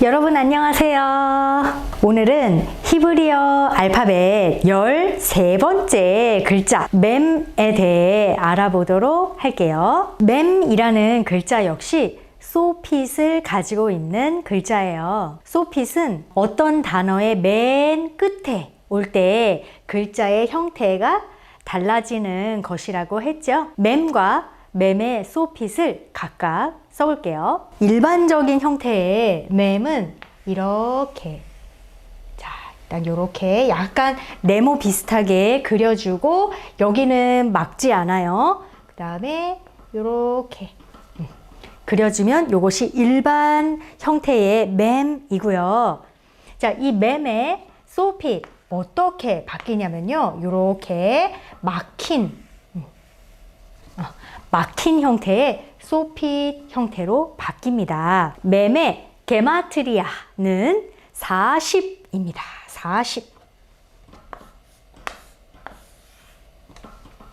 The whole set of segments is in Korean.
여러분 안녕하세요. 오늘은 히브리어 알파벳 13번째 글자 맴에 대해 알아보도록 할게요. 맴이라는 글자 역시 소핏을 가지고 있는 글자예요. 소핏은 어떤 단어의 맨 끝에 올 때 글자의 형태가 달라지는 것이라고 했죠. 맴과 맴의 소핏을 각각 써볼게요. 일반적인 형태의 맴은 이렇게, 자, 일단 이렇게 약간 네모 비슷하게 그려주고 여기는 막지 않아요. 그 다음에 이렇게 그려주면 이것이 일반 형태의 맴이고요. 자, 이 맴의 소핏 어떻게 바뀌냐면요, 이렇게 막힌 형태의 소핏 형태로 바뀝니다. 맴의 게마트리아는 40입니다. 40.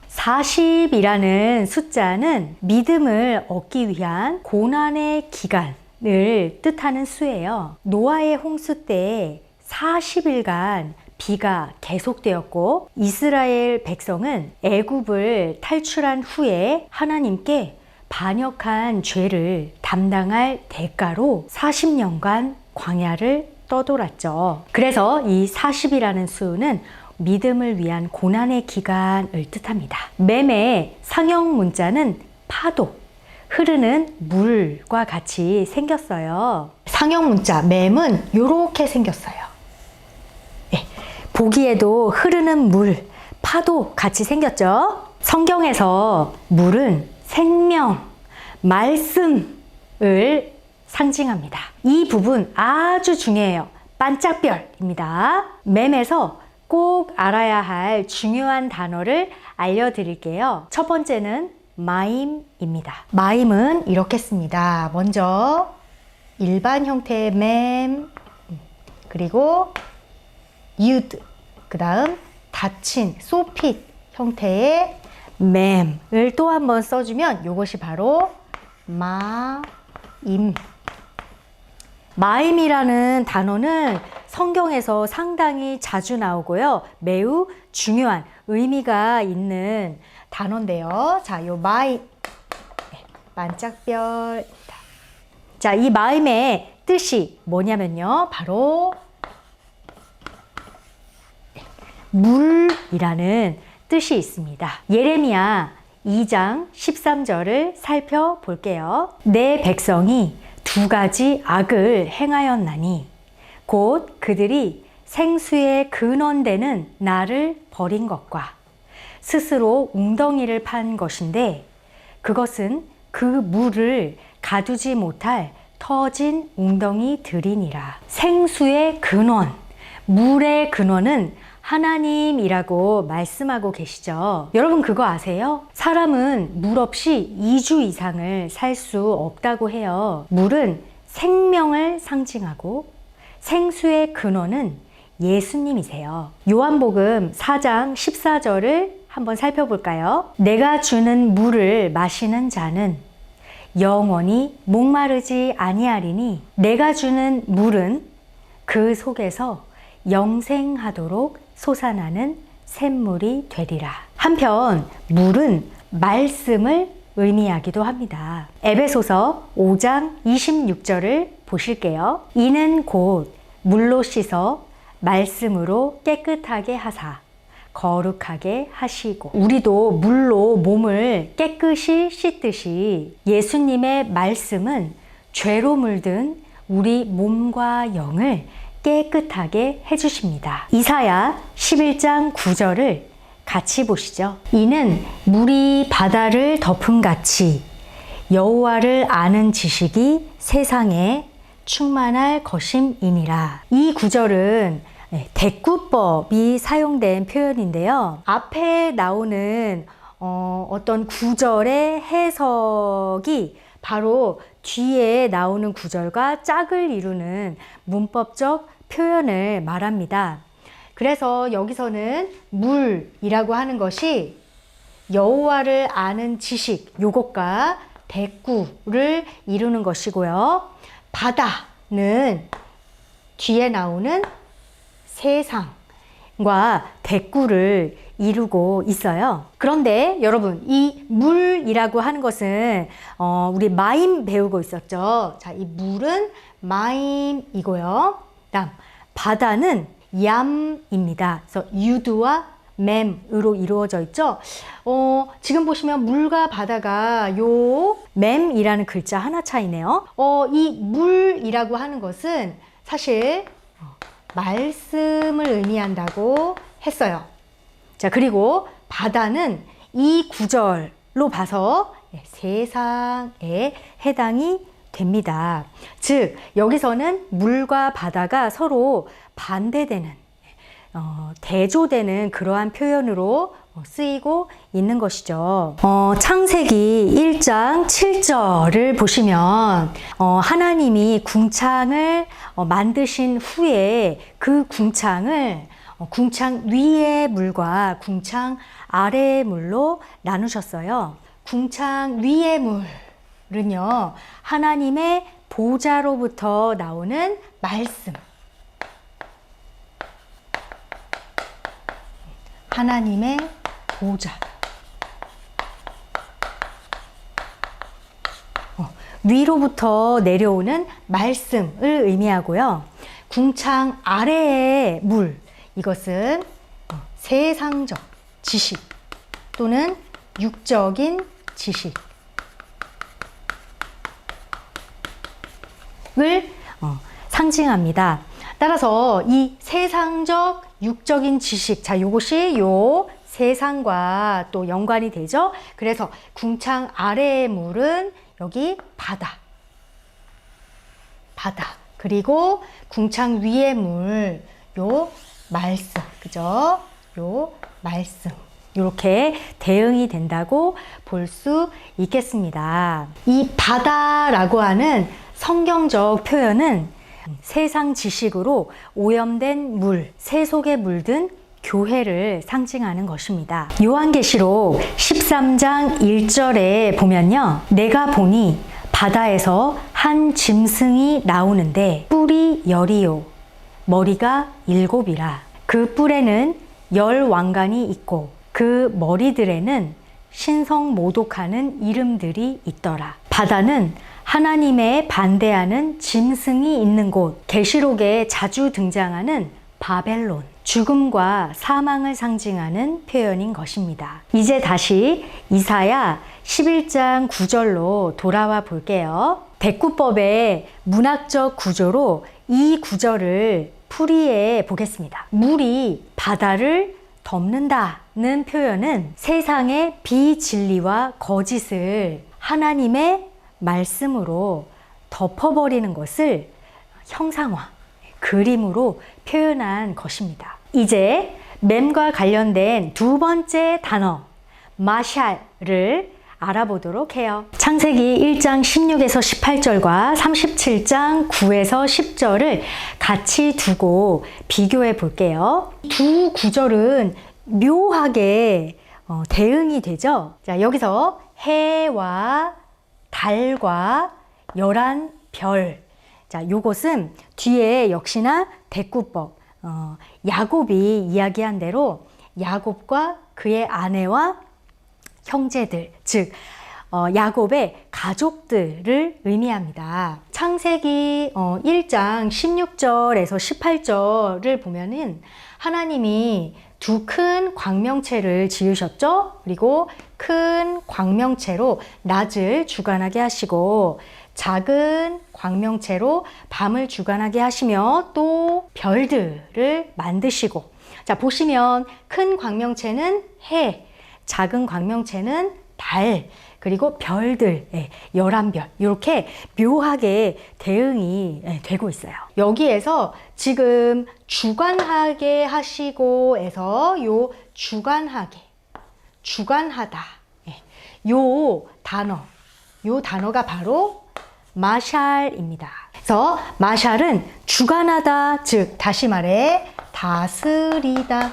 40이라는 숫자는 믿음을 얻기 위한 고난의 기간을 뜻하는 수예요. 노아의 홍수 때 40일간 비가 계속되었고 이스라엘 백성은 애굽을 탈출한 후에 하나님께 반역한 죄를 담당할 대가로 40년간 광야를 떠돌았죠. 그래서 이 40이라는 수는 믿음을 위한 고난의 기간을 뜻합니다. 맴의 상형 문자는 파도, 흐르는 물과 같이 생겼어요. 상형 문자 맴은 이렇게 생겼어요. 보기에도 흐르는 물, 파도 같이 생겼죠? 성경에서 물은 생명, 말씀을 상징합니다. 이 부분 아주 중요해요. 반짝별입니다. 맴에서 꼭 알아야 할 중요한 단어를 알려드릴게요. 첫 번째는 마임입니다. 마임은 이렇게 씁니다. 먼저 일반 형태의 맴, 그리고 유드, 그 다음 닫힌 소핏 형태의 맴을 또 한 번 써주면 이것이 바로 마임. 마임이라는 단어는 성경에서 상당히 자주 나오고요. 매우 중요한 의미가 있는 단어인데요. 자, 요 마임, 반짝별입니다. 자, 이 마임의 뜻이 뭐냐면요, 바로 물이라는 뜻이 있습니다. 예레미야 2장 13절을 살펴볼게요. 내 백성이 두 가지 악을 행하였나니 곧 그들이 생수의 근원되는 나를 버린 것과 스스로 웅덩이를 판 것인데 그것은 그 물을 가두지 못할 터진 웅덩이들이니라. 생수의 근원, 물의 근원은 하나님이라고 말씀하고 계시죠. 여러분 그거 아세요? 사람은 물 없이 2주 이상을 살 수 없다고 해요. 물은 생명을 상징하고 생수의 근원은 예수님이세요. 요한복음 4장 14절을 한번 살펴볼까요? 내가 주는 물을 마시는 자는 영원히 목마르지 아니하리니 내가 주는 물은 그 속에서 영생하도록 솟아나는 샘물이 되리라. 한편 물은 말씀을 의미하기도 합니다. 에베소서 5장 26절을 보실게요. 이는 곧 물로 씻어 말씀으로 깨끗하게 하사 거룩하게 하시고. 우리도 물로 몸을 깨끗이 씻듯이 예수님의 말씀은 죄로 물든 우리 몸과 영을 깨끗하게 해주십니다. 이사야 11장 9절을 같이 보시죠. 이는 물이 바다를 덮음같이 여호와를 아는 지식이 세상에 충만할 것임이니라. 이 구절은 대꾸법이 사용된 표현인데요. 앞에 나오는 어떤 구절의 해석이 바로 뒤에 나오는 구절과 짝을 이루는 문법적 표현을 말합니다. 그래서 여기서는 물이라고 하는 것이 여호와를 아는 지식, 요것과 대꾸를 이루는 것이고요. 바다는 뒤에 나오는 세상과 대꾸를 이루고 있어요. 그런데 여러분, 이 물이라고 하는 것은 우리 마임 배우고 있었죠. 자, 이 물은 마임이고요. 다음 바다는 얌입니다. 그래서 유두와 맴으로 이루어져 있죠. 지금 보시면 물과 바다가 요 맴이라는 글자 하나 차이네요. 이 물이라고 하는 것은 사실 말씀을 의미한다고 했어요. 자, 그리고 바다는 이 구절로 봐서 세상에 해당이 됩니다. 즉, 여기서는 물과 바다가 서로 반대되는 대조되는 그러한 표현으로 쓰이고 있는 것이죠. 창세기 1장 7절을 보시면 하나님이 궁창을 만드신 후에 그 궁창을 궁창 위의 물과 궁창 아래의 물로 나누셨어요. 궁창 위의 물은요, 하나님의 보좌로부터 나오는 말씀, 하나님의 보좌, 위로부터 내려오는 말씀을 의미하고요. 궁창 아래의 물, 이것은 세상적 지식 또는 육적인 지식을 상징합니다. 따라서 이 세상적 육적인 지식, 자, 요것이 요 세상과 또 연관이 되죠. 그래서 궁창 아래의 물은 여기 바다, 그리고 궁창 위의 물, 요 말씀, 그죠? 요 말씀, 이렇게 대응이 된다고 볼 수 있겠습니다. 이 바다라고 하는 성경적 표현은 세상 지식으로 오염된 물, 새 속에 물든 교회를 상징하는 것입니다. 요한계시록 13장 1절에 보면요, 내가 보니 바다에서 한 짐승이 나오는데 뿔이 10이요 머리가 7이라. 그 뿔에는 10 왕관이 있고 그 머리들에는 신성 모독하는 이름들이 있더라. 바다는 하나님의 반대하는 짐승이 있는 곳, 계시록에 자주 등장하는 바벨론, 죽음과 사망을 상징하는 표현인 것입니다. 이제 다시 이사야 11장 9절로 돌아와 볼게요. 대꾸법의 문학적 구조로 이 구절을 풀이해 보겠습니다. 물이 바다를 덮는다는 표현은 세상의 비진리와 거짓을 하나님의 말씀으로 덮어버리는 것을 형상화, 그림으로 표현한 것입니다. 이제 맴과 관련된 두 번째 단어 마샬을 알아보도록 해요. 창세기 1장 16에서 18절과 37장 9에서 10절을 같이 두고 비교해 볼게요. 두 구절은 묘하게 대응이 되죠. 자, 여기서 해와 달과 11별. 자, 요것은 뒤에 역시나 대꾸법, 야곱이 이야기한 대로 야곱과 그의 아내와 형제들, 즉 야곱의 가족들을 의미합니다. 창세기 1장 16절에서 18절을 보면은 하나님이 두 큰 광명체를 지으셨죠. 그리고 큰 광명체로 낮을 주관하게 하시고 작은 광명체로 밤을 주관하게 하시며 또 별들을 만드시고, 자, 보시면 큰 광명체는 해, 작은 광명체는 달, 그리고 별들, 11별, 이렇게 묘하게 대응이 되고 있어요. 여기에서 지금 주관하게 하시고에서 요 주관하게, 주관하다, 요 단어가 바로 마샬입니다. 그래서 마샬은 주관하다, 즉 다시 말해 다스리다,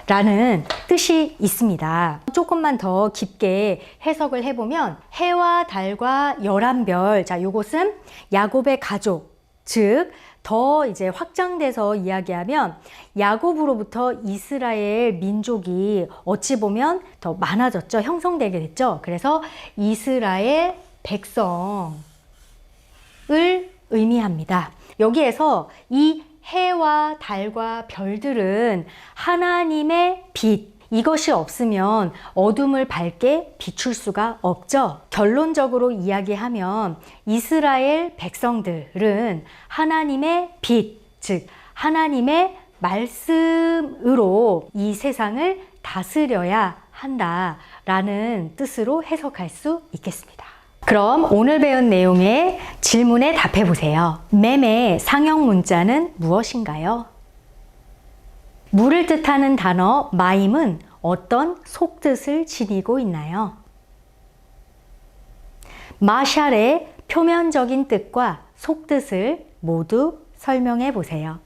라는 뜻이 있습니다. 조금만 더 깊게 해석을 해보면 해와 달과 11별, 자, 요것은 야곱의 가족, 즉 더 이제 확장돼서 이야기하면 야곱으로부터 이스라엘 민족이 어찌 보면 더 많아졌죠. 형성되게 됐죠. 그래서 이스라엘 백성을 의미합니다. 여기에서 이 해와 달과 별들은 하나님의 빛, 이것이 없으면 어둠을 밝게 비출 수가 없죠. 결론적으로 이야기하면 이스라엘 백성들은 하나님의 빛, 즉 하나님의 말씀으로 이 세상을 다스려야 한다라는 뜻으로 해석할 수 있겠습니다. 그럼 오늘 배운 내용의 질문에 답해 보세요. 맴의 상형 문자는 무엇인가요? 물을 뜻하는 단어 마임은 어떤 속뜻을 지니고 있나요? 마샬의 표면적인 뜻과 속뜻을 모두 설명해 보세요.